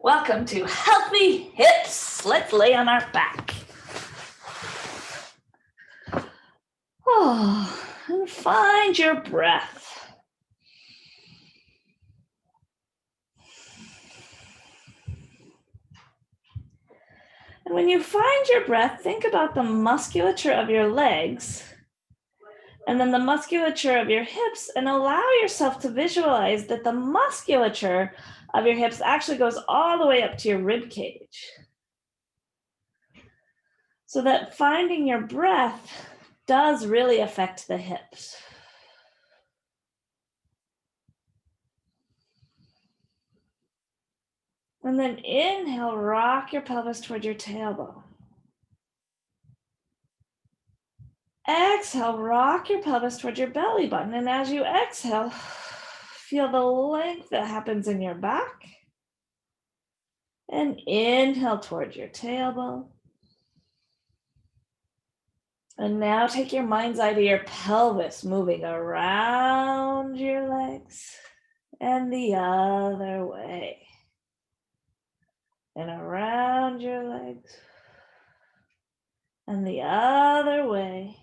Welcome to Healthy Hips. Let's lay on our back. Oh, and find your breath. And when you find your breath, think about the musculature of your legs and then the musculature of your hips, and allow yourself to visualize that the musculature of your hips actually goes all the way up to your rib cage. So that finding your breath does really affect the hips. And then inhale, rock your pelvis toward your tailbone. Exhale, rock your pelvis toward your belly button. And as you exhale, feel the length that happens in your back. And inhale toward your tailbone. And now take your mind's eye to your pelvis, moving around your legs and the other way. And around your legs and the other way.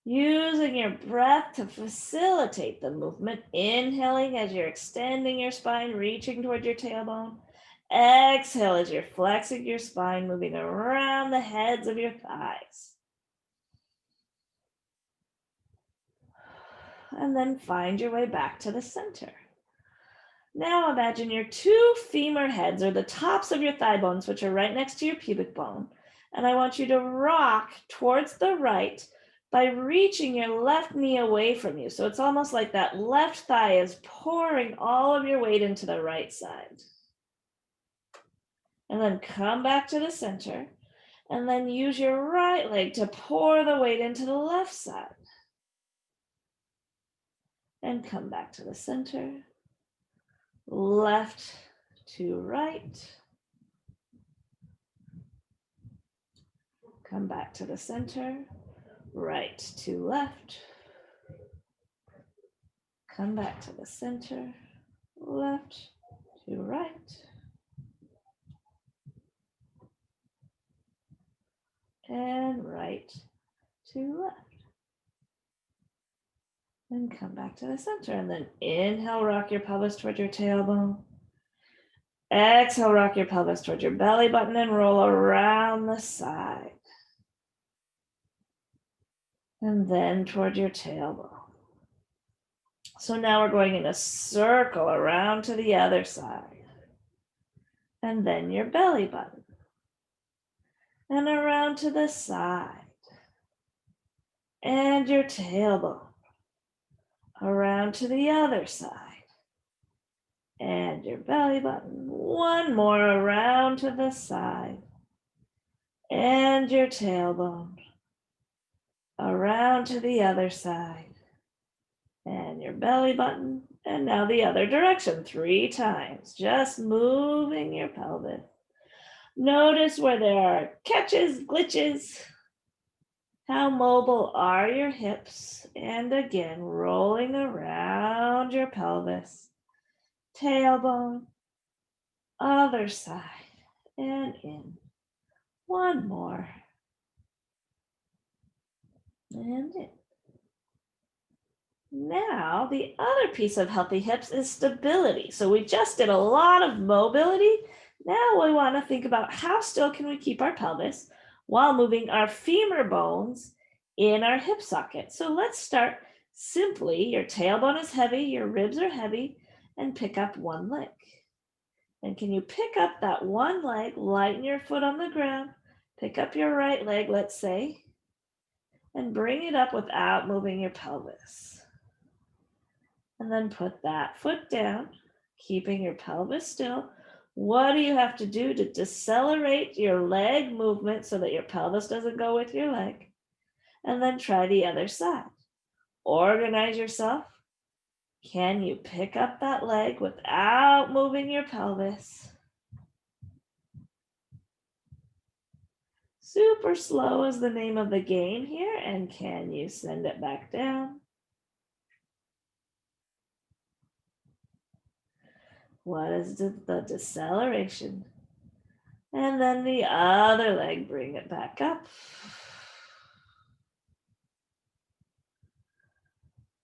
Using your breath to facilitate the movement. Inhaling as you're extending your spine, reaching toward your tailbone. Exhale as you're flexing your spine, moving around the heads of your thighs. And then find your way back to the center. Now imagine your two femur heads, or the tops of your thigh bones, which are right next to your pubic bone. And I want you to rock towards the right by reaching your left knee away from you. So it's almost like that left thigh is pouring all of your weight into the right side. And then come back to the center. And then use your right leg to pour the weight into the left side. And come back to the center. Left to right. Come back to the center. Right to left. Come back to the center. Left to right. And right to left. And come back to the center. And then inhale, rock your pelvis toward your tailbone. Exhale, rock your pelvis toward your belly button and roll around the side. And then toward your tailbone. So now we're going in a circle around to the other side. And then your belly button. And around to the side. And your tailbone. Around to the other side. And your belly button. One more around to the side. And your tailbone. Around to the other side. And your belly button. And now the other direction 3 times. Just moving your pelvis. Notice where there are catches, glitches. How mobile are your hips? And again, rolling around your pelvis. Tailbone. Other side. And in. One more. And in. Now, the other piece of healthy hips is stability. So we just did a lot of mobility. Now we want to think about how still can we keep our pelvis while moving our femur bones in our hip socket. So let's start simply. Your tailbone is heavy, your ribs are heavy, and pick up one leg. And can you pick up that one leg, lighten your foot on the ground, pick up your right leg, let's say, and bring it up without moving your pelvis. And then put that foot down, keeping your pelvis still. What do you have to do to decelerate your leg movement so that your pelvis doesn't go with your leg? And then try the other side. Organize yourself. Can you pick up that leg without moving your pelvis? Super slow is the name of the game here. And can you send it back down? What is the deceleration? And then the other leg, bring it back up.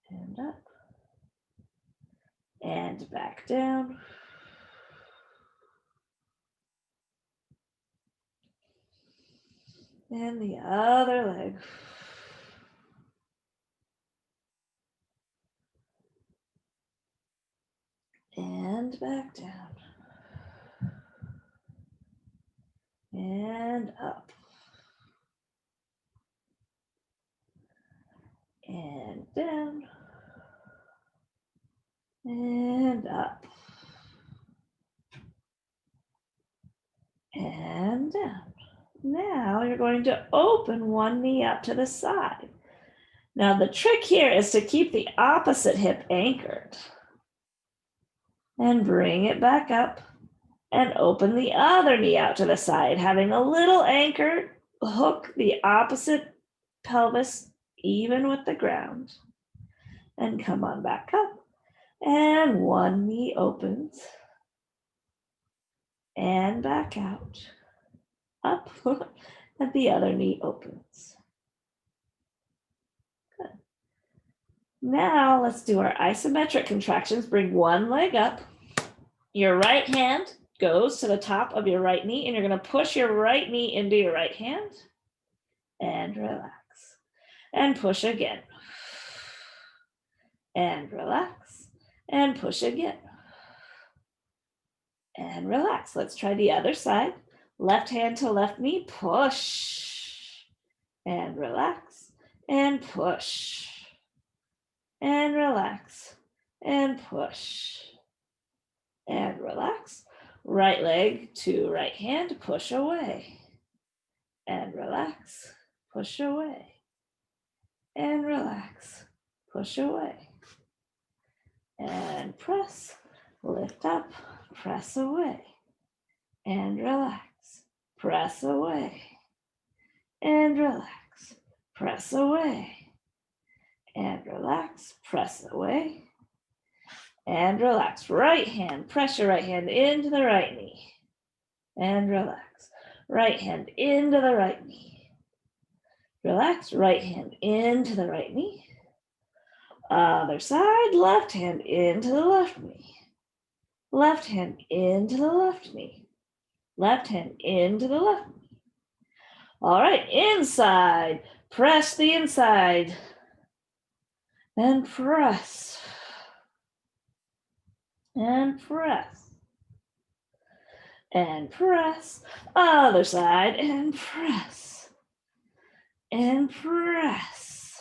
And up. And back down. And the other leg. And back down. And up. And down. And up. And down. Now you're going to open one knee up to the side. Now the trick here is to keep the opposite hip anchored. And bring it back up and open the other knee out to the side, having a little anchor, hook the opposite pelvis even with the ground. And come on back up. And one knee opens. And back out. Up. And the other knee opens. Good. Now let's do our isometric contractions. Bring one leg up. Your right hand goes to the top of your right knee, and you're going to push your right knee into your right hand. And relax. And push again. And relax. And push again. And relax. Let's try the other side. Left hand to left knee, push. And relax. And push. And relax. And push. And relax. Right leg to right hand, push away. And relax. Push away. And relax. Push away. And press. Lift up. Press away. And relax. Press away. And relax. Press away. And relax. Press away. And relax. Right hand. Press your right hand into the right knee. And relax. Right hand into the right knee. Relax. Right hand into the right knee. Other side. Left hand into the left knee. Left hand into the left knee. Left hand into the left knee. All right. Inside. Press the inside. And press. And press. And press. Other side. And press. And press.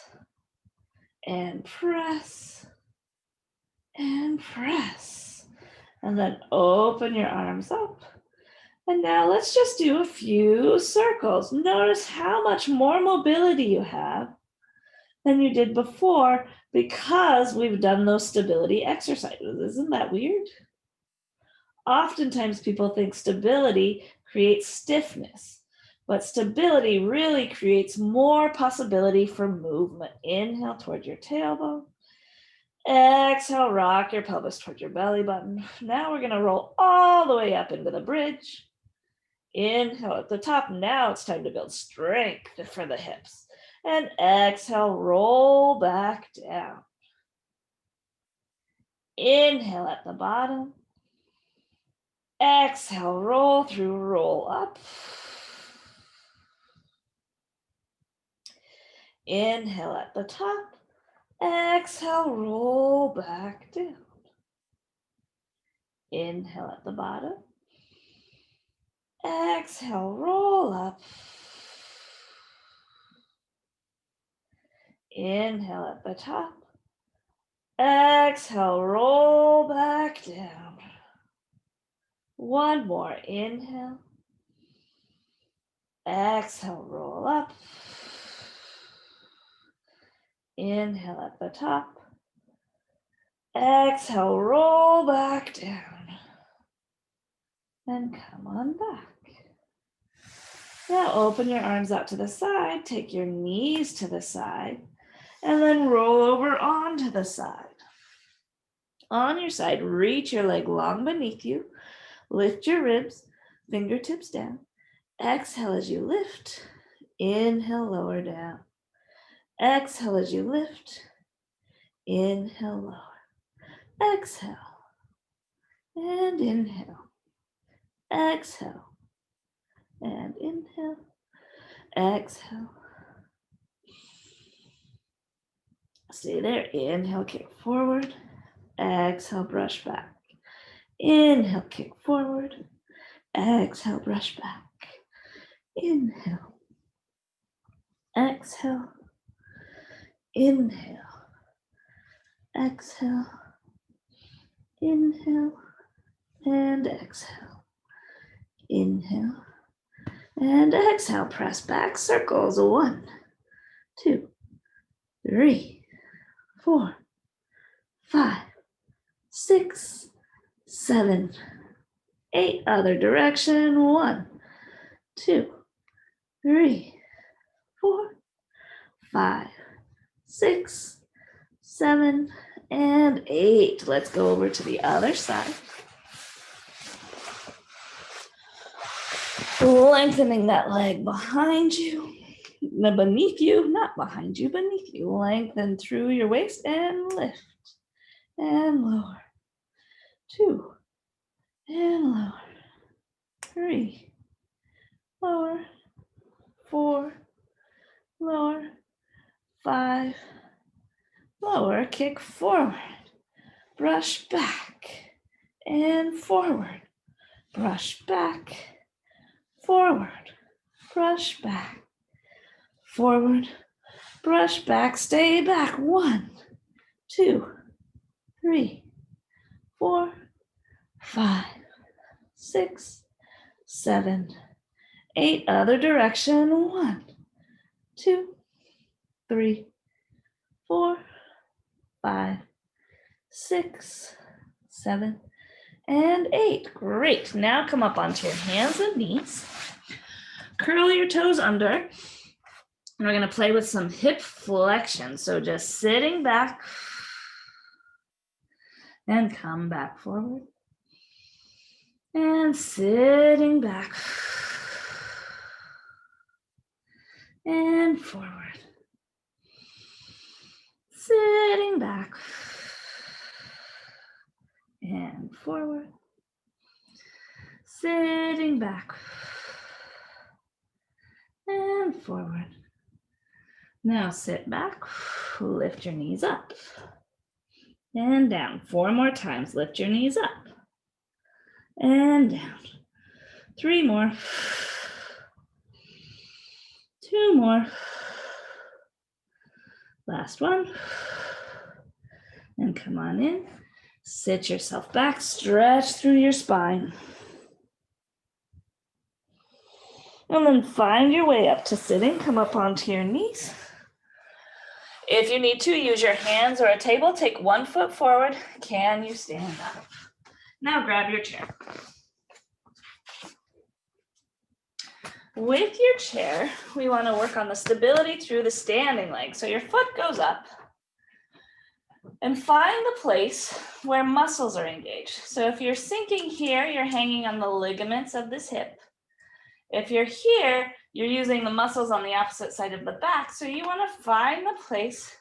And press. And press. And then open your arms up. And now let's just do a few circles. Notice how much more mobility you have than you did before because we've done those stability exercises. Isn't that weird? Oftentimes people think stability creates stiffness, but stability really creates more possibility for movement. Inhale toward your tailbone. Exhale, rock your pelvis toward your belly button. Now we're going to roll all the way up into the bridge. Inhale at the top. Now it's time to build strength for the hips. And exhale, roll back down. Inhale at the bottom. Exhale, roll through, roll up. Inhale at the top. Exhale, roll back down. Inhale at the bottom. Exhale, roll up. Inhale at the top. Exhale, roll back down. One more inhale. Exhale, roll up. Inhale at the top. Exhale, roll back down. And come on back. Now open your arms out to the side. Take your knees to the side. And then roll over onto the side. On your side, reach your leg long beneath you. Lift your ribs, fingertips down. Exhale as you lift. Inhale, lower down. Exhale as you lift. Inhale, lower. Exhale. And inhale. Exhale. And inhale. Exhale. Stay there. Inhale, kick forward. Exhale, brush back. Inhale, kick forward. Exhale, brush back. Inhale. Exhale. Inhale. Exhale. Inhale. And exhale. Inhale. And exhale. Press back. Circles. 1, 2, 3, 4, 5, 6, 7, 8. Other direction. 1, 2, 3, 4, 5, 6, 7, and 8. Let's go over to the other side. Lengthening that leg behind you, beneath you, not behind you, beneath you. Lengthen through your waist and lift and lower. 2 and lower. 3, lower. 4, lower. 5, lower. Kick forward. Brush back and forward. Brush back. Forward, brush back, forward, brush back, stay back. 1, 2, 3, 4, 5, 6, 7, 8. Other direction. 1, 2, 3, 4, 5, 6, 7, and 8. Great. Now come up onto your hands and knees. Curl your toes under. And we're going to play with some hip flexion. So just sitting back and come back forward. And sitting back and forward. Sitting back and forward. Sitting back and forward. Now sit back, lift your knees up and down. 4 more times. Lift your knees up and down. 3 more. 2 more. Last one. And come on in. Sit yourself back, stretch through your spine. And then find your way up to sitting. Come up onto your knees. If you need to, use your hands or a table. Take 1 foot forward. Can you stand up? Now grab your chair. With your chair, we want to work on the stability through the standing leg. So your foot goes up. And find the place where muscles are engaged. So if you're sinking here, you're hanging on the ligaments of this hip. If you're here, you're using the muscles on the opposite side of the back. So you want to find the place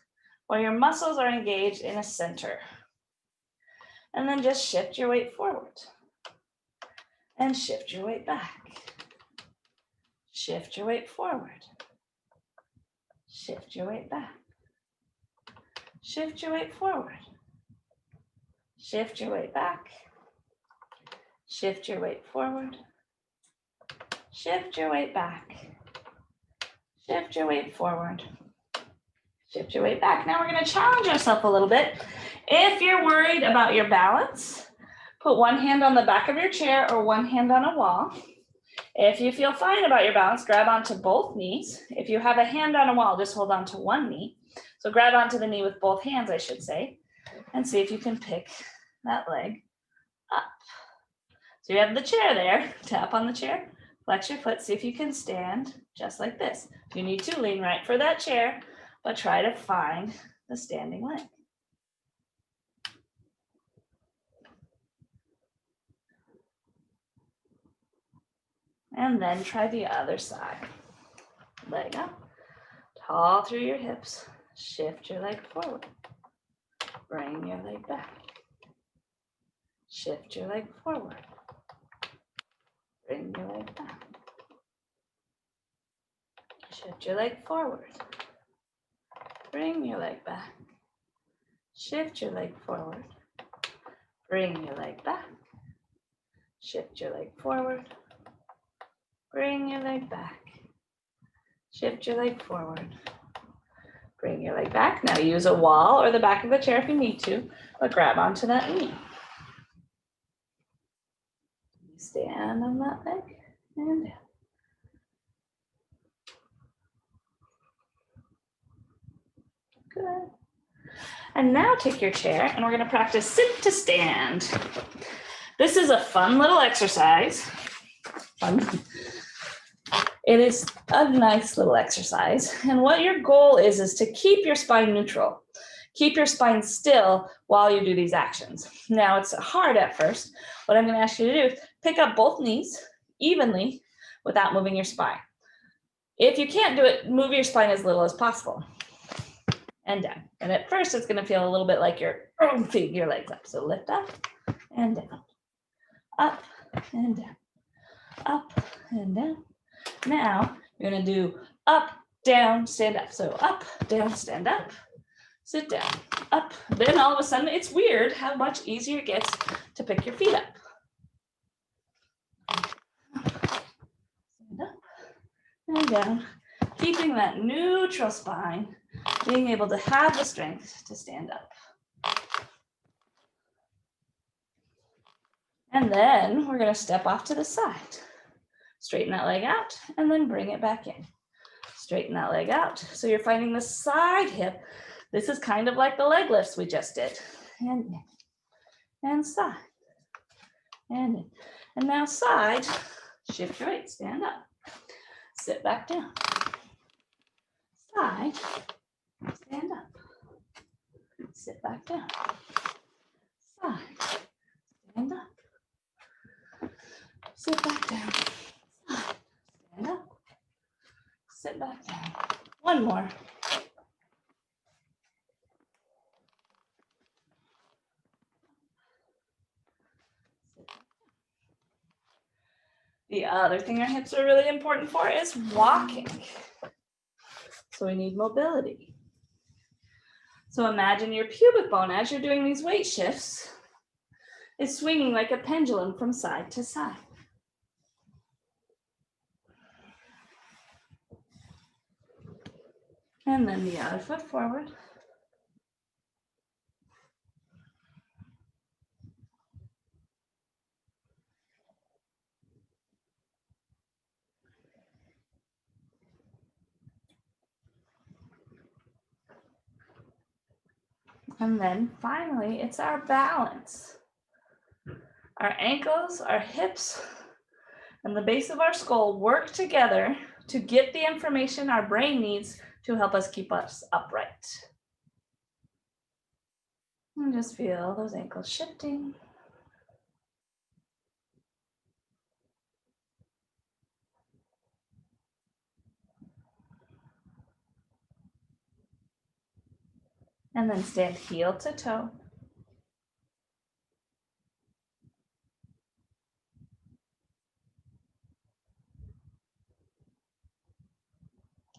where your muscles are engaged in a center. And then just shift your weight forward. And shift your weight back. Shift your weight forward. Shift your weight back. Shift your weight forward. Shift your weight back. Shift your weight forward. Shift your weight back. Shift your weight forward. Shift your weight back. Now we're going to challenge ourselves a little bit. If you're worried about your balance, put 1 hand on the back of your chair or 1 hand on a wall. If you feel fine about your balance, grab onto both knees. If you have a hand on a wall, just hold on to 1 knee. So grab onto the knee with both hands, I should say, and see if you can pick that leg up. So you have the chair there. Tap on the chair, flex your foot, see if you can stand just like this. If you need to, lean right for that chair, but try to find the standing leg. And then try the other side. Leg up, tall through your hips. Shift your leg forward. Bring your leg back. Shift your leg forward. Bring your leg back. Shift your leg forward. Bring your leg back. Shift your leg forward. Bring your leg back. Shift your leg forward. Bring your leg back. Shift your leg forward. Bring your leg back. Now use a wall or the back of the chair if you need to, but grab onto that knee. Stand on that leg and down. Good. And now take your chair and we're going to practice sit to stand. This is a fun little exercise. Fun. It is a nice little exercise. And what your goal is to keep your spine neutral. Keep your spine still while you do these actions. Now it's hard at first. What I'm going to ask you to do is pick up both knees evenly without moving your spine. If you can't do it, move your spine as little as possible. And down. And at first it's going to feel a little bit like you're feeding your legs up. So lift up and down. Up and down. Up and down. Now you're going to do up, down, stand up. So up, down, stand up. Sit down, up. Then all of a sudden, it's weird how much easier it gets to pick your feet up. Stand up and down, keeping that neutral spine, being able to have the strength to stand up. And then we're going to step off to the side. Straighten that leg out and then bring it back in. Straighten that leg out. So you're finding the side hip. This is kind of like the leg lifts we just did. And in, and side, and in. And now side, shift your weight, stand up. Sit back down. Side, stand up. Sit back down. Side, stand up. Sit back down. Side, stand up. Sit back down. One more. The other thing our hips are really important for is walking. So we need mobility. So imagine your pubic bone as you're doing these weight shifts is swinging like a pendulum from side to side. And then the other foot forward. And then finally, it's our balance. Our ankles, our hips, and the base of our skull work together to get the information our brain needs to help us keep us upright. And just feel those ankles shifting. And then stand heel to toe.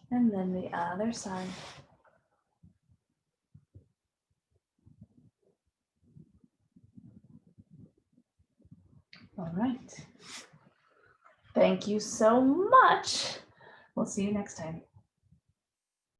And then the other side. All right. Thank you so much. We'll see you next time.